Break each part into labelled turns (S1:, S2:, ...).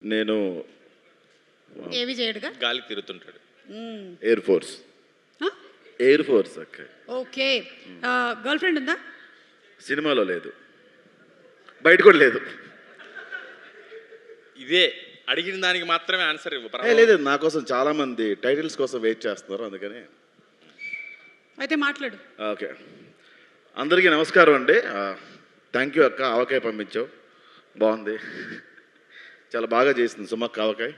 S1: నేను
S2: ఏవి చేయడుగా
S3: గాలికి తిరుగుతుంటాడు.
S1: Air force. ఎయిర్ ఫోర్స్ అక్క.
S2: ఓకే. గర్ల్ ఫ్రెండ్ ఉందా?
S1: సినిమాలో లేదు, బయట కూడా లేదు.
S3: ఇదే అడిగిన దానికి మాత్రమే ఆన్సర్ ఇవ్వు.
S1: లేదు, నా కోసం చాలా మంది టైటిల్స్ కోసం వెయిట్ చేస్తున్నారు, అందుకని.
S2: అయితే మాట్లాడు.
S1: ఓకే, అందరికీ నమస్కారం అండి. థ్యాంక్ యూ అక్క, ఆవకాయ పంపించావు, బాగుంది, చాలా బాగా చేసింది సుమక్క ఆవకాయ.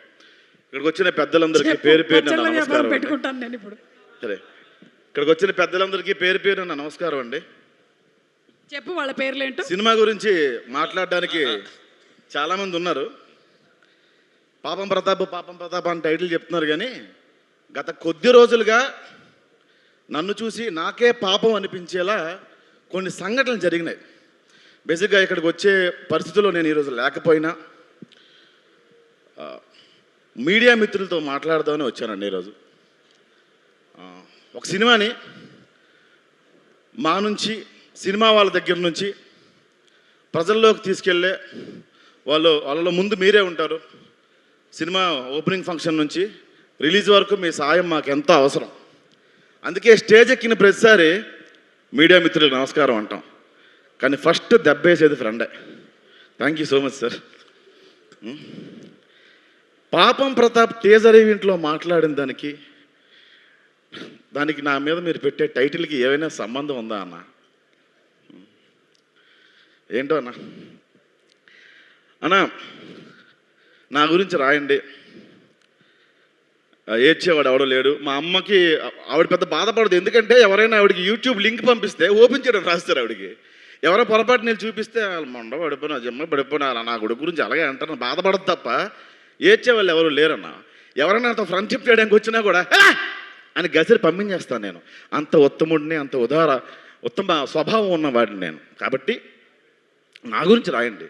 S1: ఇక్కడికి వచ్చిన పెద్దలందరికీ పేరు పేరు నమస్కారం
S2: పెట్టుకుంటాను నేను ఇప్పుడు.
S1: సరే, ఇక్కడికి వచ్చిన పెద్దలందరికీ పేరు పేరు నమస్కారం అండి.
S2: చెప్పు వాళ్ళ పేర్లు ఏంటో.
S1: సినిమా గురించి మాట్లాడడానికి చాలా మంది ఉన్నారు. పాపం ప్రతాప్ అని టైటిల్ చెప్తున్నారు, కానీ గత కొద్ది రోజులుగా నన్ను చూసి నాకే పాపం అనిపించేలా కొన్ని సంఘటనలు జరిగినాయి. బేసిక్గా ఇక్కడికి వచ్చే పరిస్థితుల్లో నేను ఈరోజు లేకపోయినా మీడియా మిత్రులతో మాట్లాడదామని వచ్చానండి ఈరోజు. ఒక సినిమాని మా నుంచి, సినిమా వాళ్ళ దగ్గర నుంచి ప్రజల్లోకి తీసుకెళ్ళే వాళ్ళలో ముందు మీరే ఉంటారు. సినిమా ఓపెనింగ్ ఫంక్షన్ నుంచి రిలీజ్ వరకు మీ సాయం మాకు ఎంతో అవసరం. అందుకే స్టేజ్ ఎక్కిన ప్రతిసారి మీడియా మిత్రులకు నమస్కారం అంటాం, కానీ ఫస్ట్ దెబ్బేసేది ఫ్రెండే. Thank you so much sir. పాపం ప్రతాప్ టీజర్ ఈవెంట్లో మాట్లాడిన దానికి నా మీద మీరు పెట్టే టైటిల్కి ఏమైనా సంబంధం ఉందా అన్న? ఏంటో అన్న, నా గురించి రాయండి. ఏడ్చేవాడు ఎవడో లేడు. మా అమ్మకి ఆవిడ పెద్ద బాధపడదు, ఎందుకంటే ఎవరైనా ఆవిడకి యూట్యూబ్ లింక్ పంపిస్తే ఓపెన్ చేయడం రాస్తారు ఆవిడకి. ఎవరో పొరపాటు నేను చూపిస్తే వాళ్ళు మొండ పడిపోయినా జమ్మ పడిపోయినా అలా నా గురించి అలాగే అంటారు, బాధపడదు తప్ప ఏడ్చేవాళ్ళు ఎవరు లేరన్న. ఎవరైనా అంత ఫ్రెండ్షిప్ చేయడానికి వచ్చినా కూడా అని గసిరి పంపించేస్తాను నేను. అంత ఉత్తముడిని, అంత ఉత్తమ స్వభావం ఉన్నవాడిని నేను. కాబట్టి నా గురించి రాయండి,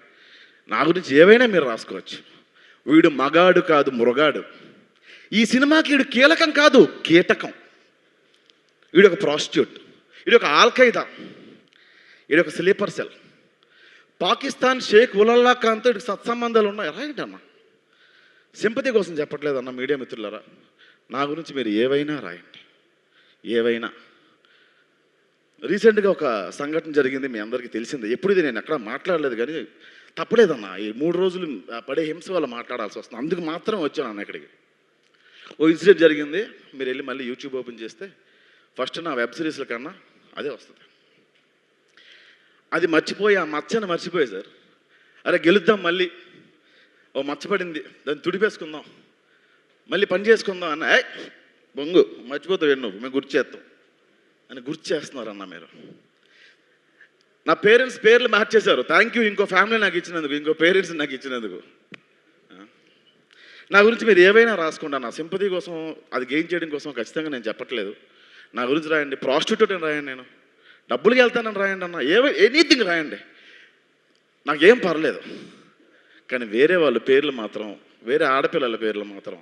S1: నా గురించి ఏవైనా మీరు రాసుకోవచ్చు. వీడు మగాడు కాదు, మృగాడు. ఈ సినిమాకి వీడు కీలకం కాదు, కీటకం. వీడు ఒక ప్రాస్టిట్యూట్, వీడు ఒక ఆల్ఖైదా, వీడు ఒక స్లీపర్ సెల్. పాకిస్తాన్ షేక్ ఉలల్లా ఖాన్తో వీడికి సత్సంబంధాలు ఉన్నాయి. రాయండి అన్న, సింపతి కోసం చెప్పట్లేదన్న. మీడియా మిత్రులారా, నా గురించి మీరు ఏవైనా రాయండి, ఏవైనా. రీసెంట్గా ఒక సంఘటన జరిగింది, మీ అందరికీ తెలిసిందే. ఎప్పుడు ఇది నేను ఎక్కడ మాట్లాడలేదు, కానీ తప్పలేదన్న. ఈ 3 రోజులు పడే హింస వల్ల మాట్లాడాల్సి వస్తుంది, అందుకు మాత్రం వచ్చాను అన్న ఇక్కడికి. ఓ ఇన్సిడెంట్ జరిగింది, మీరు వెళ్ళి మళ్ళీ యూట్యూబ్ ఓపెన్ చేస్తే ఫస్ట్ నా వెబ్ సిరీస్ల కన్నా అదే వస్తుంది. అది మర్చిపోయి, ఆ మచ్చని మర్చిపోయి సార్, అరే గెలుద్దాం మళ్ళీ, ఓ మచ్చపడింది దాన్ని తుడిపేసుకుందాం, మళ్ళీ పని చేసుకుందాం అన్న. బొంగు మర్చిపోతావు నువ్వు, మేము గుర్తు చేస్తాం అని గుర్తు చేస్తున్నారన్న. మీరు నా పేరెంట్స్ పేర్లు మార్చేశారు. థ్యాంక్ యూ ఇంకో ఫ్యామిలీ నాకు ఇచ్చినందుకు, ఇంకో పేరెంట్స్ నాకు ఇచ్చినందుకు. నా గురించి మీరు ఏవైనా రాసుకోండి అన్న, సింపతి కోసం, అది గెయిన్ చేయడం కోసం ఖచ్చితంగా నేను చెప్పట్లేదు. నా గురించి రాయండి, ప్రాస్టిట్యూట్ అని రాయండి, నేను డబ్బులకి వెళ్తానని రాయండి అన్న, ఎనీథింగ్ రాయండి, నాకేం పర్లేదు. కానీ వేరే వాళ్ళ పేర్లు మాత్రం, వేరే ఆడపిల్లల పేర్లు మాత్రం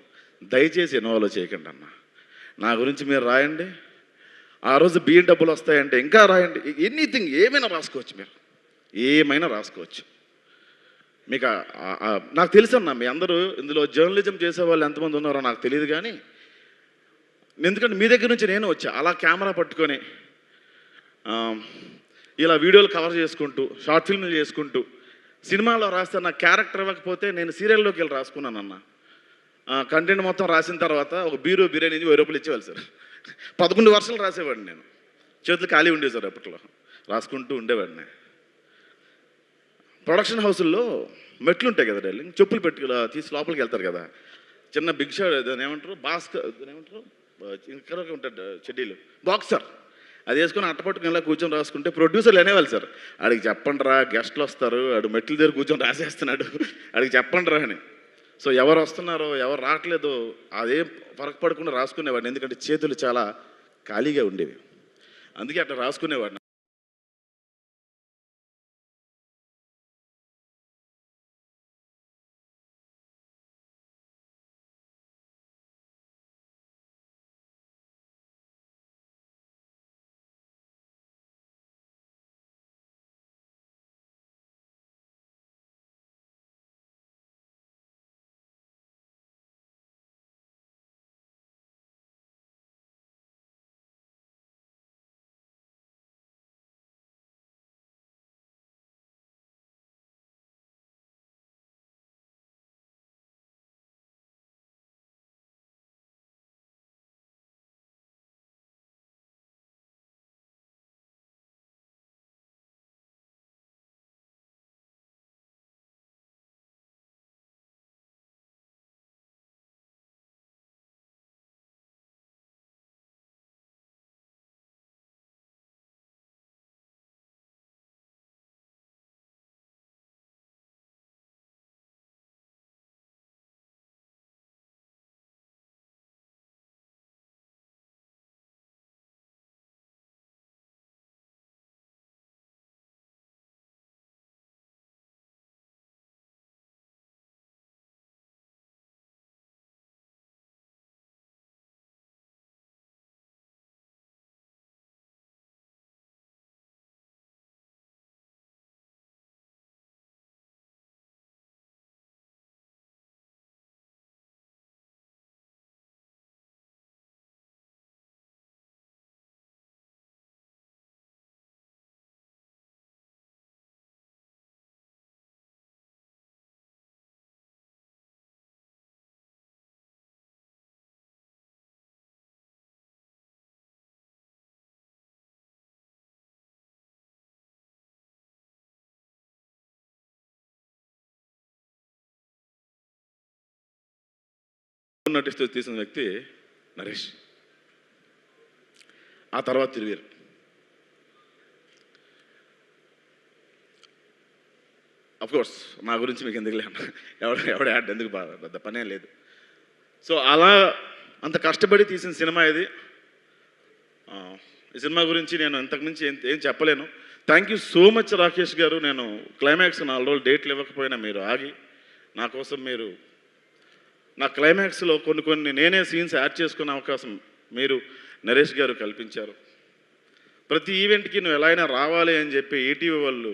S1: దయచేసి ఇన్వాల్వ్ చేయకండి అన్న. నా గురించి మీరు రాయండి. ఆ రోజు బియ్యం డబ్బులు వస్తాయంటే ఇంకా రాయండి. ఎనీథింగ్ ఏమైనా రాసుకోవచ్చు, మీరు ఏమైనా రాసుకోవచ్చు. మీకు నాకు తెలుసు అన్న, మీ అందరూ ఇందులో జర్నలిజం చేసే వాళ్ళు ఎంతమంది ఉన్నారో నాకు తెలియదు, కానీ ఎందుకంటే మీ దగ్గర నుంచి నేను వచ్చా అలా కెమెరా పట్టుకొని ఇలా వీడియోలు కవర్ చేసుకుంటూ, షార్ట్ ఫిల్మ్లు చేసుకుంటూ. సినిమాలో రాస్తే నా క్యారెక్టర్ ఇవ్వకపోతే నేను సీరియల్లోకి వెళ్ళి రాసుకున్నాను అన్న. కంటెంట్ మొత్తం రాసిన తర్వాత ఒక బిర్యానీ 1000 రూపాయలు ఇచ్చేవాళ్ళు సార్. 11 వర్షాలు రాసేవాడిని నేను, చేతులు ఖాళీ ఉండేవి సార్, అప్పట్లో రాసుకుంటూ ఉండేవాడిని. ప్రొడక్షన్ హౌసుల్లో మెట్లు ఉంటాయి కదా, డార్లింగ్, చెప్పులు పెట్టి తీసి లోపలికి వెళ్తారు కదా, చిన్న బిగ్ షర్ట్, దాని ఏమంటారు, దాని ఏమంటారు, ఇంకా ఉంటాడు చెడ్డీలు, బాక్సర్, అది వేసుకొని అట్టపట్టుకుని ఇలా కూర్చొని రాసుకుంటే ప్రొడ్యూసర్లు అనేవాళ్ళు సార్, ఆడికి చెప్పండి రా, గెస్ట్లు వస్తారు, ఆడు మెట్ల దగ్గర కూర్చొని రాసేస్తున్నాడు, ఆడికి చెప్పండి రా అని. సో ఎవరు వస్తున్నారో ఎవరు రావట్లేదో అదేం ఫరక్ పడకుండా రాసుకునేవాడిని, ఎందుకంటే చేతులు చాలా ఖాళీగా ఉండేవి, అందుకే అట్లా రాసుకునేవాడిని. నటిస్తూ తీసిన వ్యక్తి నరేష్. ఆ తర్వాత తిరువీరు. కోర్స్ నా గురించి మీకు ఎందుకు లేను, ఎవడ యాడ్ ఎందుకు బాగా పెద్ద పనే లేదు. సో అలా అంత కష్టపడి తీసిన సినిమా ఇది. ఈ సినిమా గురించి నేను ఇంతకుమించి ఏం చెప్పలేను. Thank you so much Rakesh గారు. నేను క్లైమాక్స్ 4 రోజులు డేట్లు ఇవ్వకపోయినా మీరు ఆగి నా కోసం మీరు నా క్లైమాక్స్లో కొన్ని నేనే సీన్స్ యాడ్ చేసుకునే అవకాశం మీరు నరేష్ గారు కల్పించారు. ప్రతి ఈవెంట్కి నువ్వు ఎలా అయినా రావాలి అని చెప్పి ఈటీవీ వాళ్ళు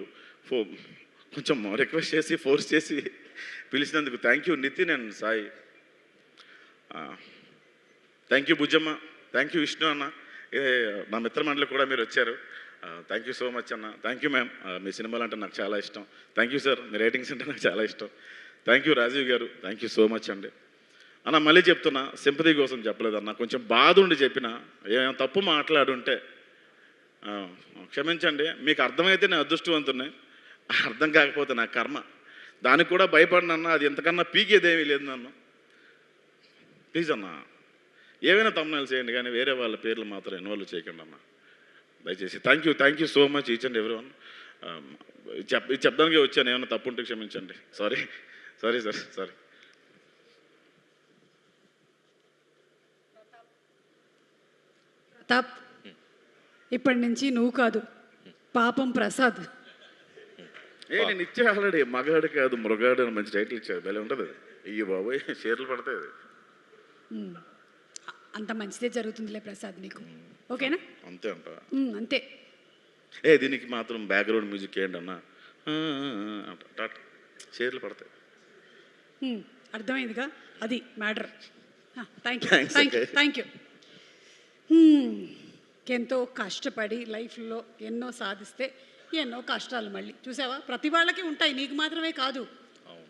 S1: కొంచెం రిక్వెస్ట్ చేసి ఫోర్స్ చేసి పిలిచినందుకు thank you Nitin and Sai. Thank you Bujjamma, thank you Vishnu అన్న, నా మిత్రమండలి కూడా మీరు వచ్చారు. థ్యాంక్ యూ సో మచ్ అన్న. థ్యాంక్ యూ మ్యామ్, మీ సినిమాలు అంటే నాకు చాలా ఇష్టం. థ్యాంక్ యూ సార్, మీ రేటింగ్స్ అంటే నాకు చాలా ఇష్టం. థ్యాంక్ యూ రాజీవ్ గారు, థ్యాంక్ యూ సో మచ్ అండి. అన్న మళ్ళీ చెప్తున్నా, సింపతి కోసం చెప్పలేదన్న, కొంచెం బాధ ఉండి చెప్పిన, ఏమైనా తప్పు మాట్లాడుంటే క్షమించండి. మీకు అర్థమైతే నేను అదృష్టవంతున్నాయి, అర్థం కాకపోతే నా కర్మ. దానికి కూడా భయపడినన్నా, అది ఎంతకన్నా పీకేదేమీ లేదు నన్ను. ప్లీజ్ అన్న, ఏవైనా తమ్ముళ్ళు చేయండి కానీ వేరే వాళ్ళ పేర్లు మాత్రం ఇన్వాల్వ్ చేయకండి అన్న దయచేసి. Thank you so much each and every one. చెప్పడానికి వచ్చాను, ఏమైనా తప్పు ఉంటే క్షమించండి. Sorry sir, sorry.
S2: ప్రతాప్, ఇప్పటి నుంచి నువ్వు కాదు, పాపం ప్రసాద్.
S1: నేను ఇచ్చే ఆల్రెడీ మగాడు కాదు మృగాడు అని మంచి టైటిల్ ఇచ్చారు, భలే ఉంటుంది అది. అయ్యో బాబోయ్, షేర్లు పడతాయి అది.
S2: అంత మంచిదే జరుగుతుందిలే ప్రసాద్ నీకు, ఓకేనా?
S1: అంతే అంట.
S2: అంతే.
S1: దీనికి మాత్రం బ్యాక్గ్రౌండ్ మ్యూజిక్ ఏంటన్నా, షేర్లు పడతాయి.
S2: అర్థమైందిగా, అది మ్యాటర్. Thank you. ఎంతో కష్టపడి లైఫ్లో ఎన్నో సాధిస్తే ఎన్నో కష్టాలు మళ్ళీ చూసావా, ప్రతి వాళ్ళకి ఉంటాయి, నీకు మాత్రమే కాదు.